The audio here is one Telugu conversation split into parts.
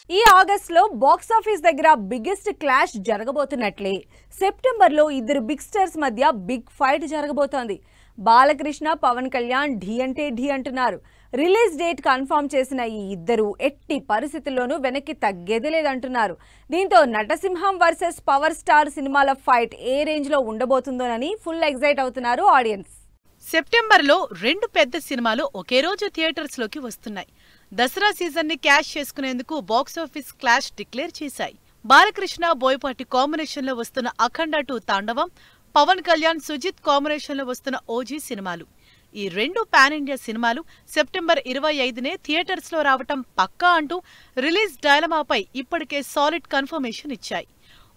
ఈ ఆగస్ట్ లో బాక్స్ ఆఫీస్ దగ్గర బిగ్గెస్ట్ క్లాష్ జరగబోతున్నట్లే సెప్టెంబర్ లో ఇద్దరు బిగ్ స్టార్స్ మధ్య బిగ్ ఫైట్ జరగబోతోంది. బాలకృష్ణ పవన్ కళ్యాణ్ ఢీ అంటే ఢీ అంటున్నారు. రిలీజ్ డేట్ కన్ఫర్మ్ చేసిన ఈ ఇద్దరు ఎట్టి పరిస్థితుల్లోనూ వెనక్కి తగ్గేదే లేదంటున్నారు. దీంతో నటసింహం వర్సెస్ పవర్ స్టార్ సినిమాల ఫైట్ ఏ రేంజ్ లో ఉండబోతుందోనని ఫుల్ ఎక్సైట్ అవుతున్నారు ఆడియన్స్. సెప్టెంబర్లో రెండు పెద్ద సినిమాలు ఒకే రోజు థియేటర్స్ లోకి వస్తున్నాయి. దసరా సీజన్ ని క్యాష్ చేసుకునేందుకు బాక్సాఫీస్ క్లాష్ డిక్లేర్ చేశాయి. బాలకృష్ణ బోయపాటి కాంబినేషన్ లో వస్తున్న అఖండ 2 తాండవం, పవన్ కళ్యాణ్ సుజిత్ కాంబినేషన్ లో వస్తున్న ఓజీ సినిమాలు. ఈ రెండు పాన్ ఇండియా సినిమాలు సెప్టెంబర్ 25నే థియేటర్స్ లో రావటం పక్కా అంటూ రిలీజ్ డైలమాపై ఇప్పటికే సాలిడ్ కన్ఫర్మేషన్ ఇచ్చాయి.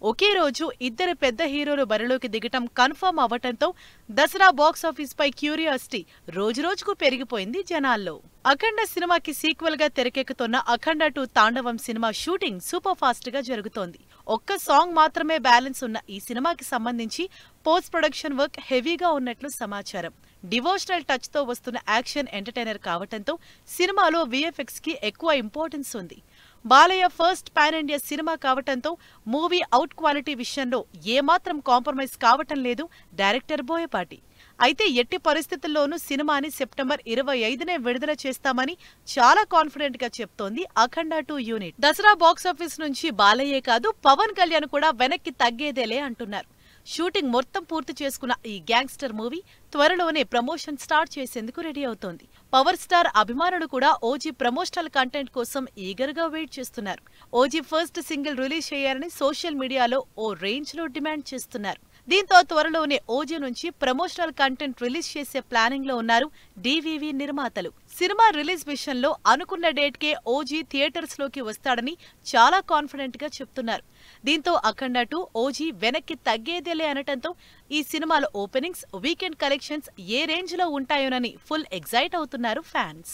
ఒకే రోజు ఇద్దరు పెద్ద హీరోలు బరిలోకి దిగటం కన్ఫర్మ్ అవ్వటంతో దసరా బాక్సాఫీస్ పై క్యూరియాసిటీ రోజురోజుకు పెరిగిపోయింది జనాల్లో. అఖండ సినిమాకి సీక్వెల్ గా తెరకెక్కుతున్న అఖండ 2 తాండవం సినిమా షూటింగ్ సూపర్ ఫాస్ట్ గా జరుగుతోంది. ఒక్క సాంగ్ మాత్రమే బ్యాలెన్స్ ఉన్న ఈ సినిమాకి సంబంధించి పోస్ట్ ప్రొడక్షన్ వర్క్ హెవీగా ఉన్నట్లు సమాచారం. డివోషనల్ టచ్ తో వస్తున్న యాక్షన్ ఎంటర్టైనర్ కావటంతో సినిమాలో విఎఫ్ఎక్స్ కి ఎక్కువ ఇంపార్టెన్స్ ఉంది. Balayya first pan India cinema కావటంతో మూవీ అవుట్ క్వాలిటీ విషయంలో ఏమాత్రం కాంప్రమైజ్ కావటం లేదు డైరెక్టర్ బోయపాటి. అయితే ఎట్టి పరిస్థితుల్లోనూ సినిమాని సెప్టెంబర్ 25నే విడుదల చేస్తామని చాలా కాన్ఫిడెంట్ గా చెప్తోంది అఖండ 2 యూనిట్. దసరా బాక్సాఫీస్ నుంచి బాలయ్యే కాదు పవన్ కళ్యాణ్ కూడా వెనక్కి తగ్గేదేలే అంటున్నారు. షూటింగ్ మొత్తం పూర్తి చేసుకున్న ఈ గ్యాంగ్స్టర్ మూవీ త్వరలోనే ప్రమోషన్ స్టార్ట్ చేసేందుకు రెడీ అవుతోంది. పవర్ స్టార్ అభిమానులు కూడా ఓజీ ప్రమోషనల్ కంటెంట్ కోసం ఈగర్ గా వెయిట్ చేస్తున్నారు. ఓజీ ఫస్ట్ సింగిల్ రిలీజ్ చేయాలని సోషల్ మీడియాలో ఓ రేంజ్ లో డిమాండ్ చేస్తున్నారు. దీంతో త్వరలోనే ఓజీ నుంచి ప్రమోషనల్ కంటెంట్ రిలీజ్ చేసే ప్లానింగ్ లో ఉన్నారు డివివి నిర్మాతలు. సినిమా రిలీజ్ విషయంలో అనుకున్న డేట్ కే ఓజీ థియేటర్స్ లోకి వస్తాడని చాలా కాన్ఫిడెంట్ గా చెప్తున్నారు. దీంతో అఖండ 2 ఓజీ వెనక్కి తగ్గేదేలే అనటంతో ఈ సినిమాల ఓపెనింగ్స్, వీకెండ్ కలెక్షన్స్ ఏ రేంజ్ లో ఉంటాయోనని ఫుల్ ఎక్సైట్ అవుతున్నారు ఫ్యాన్స్.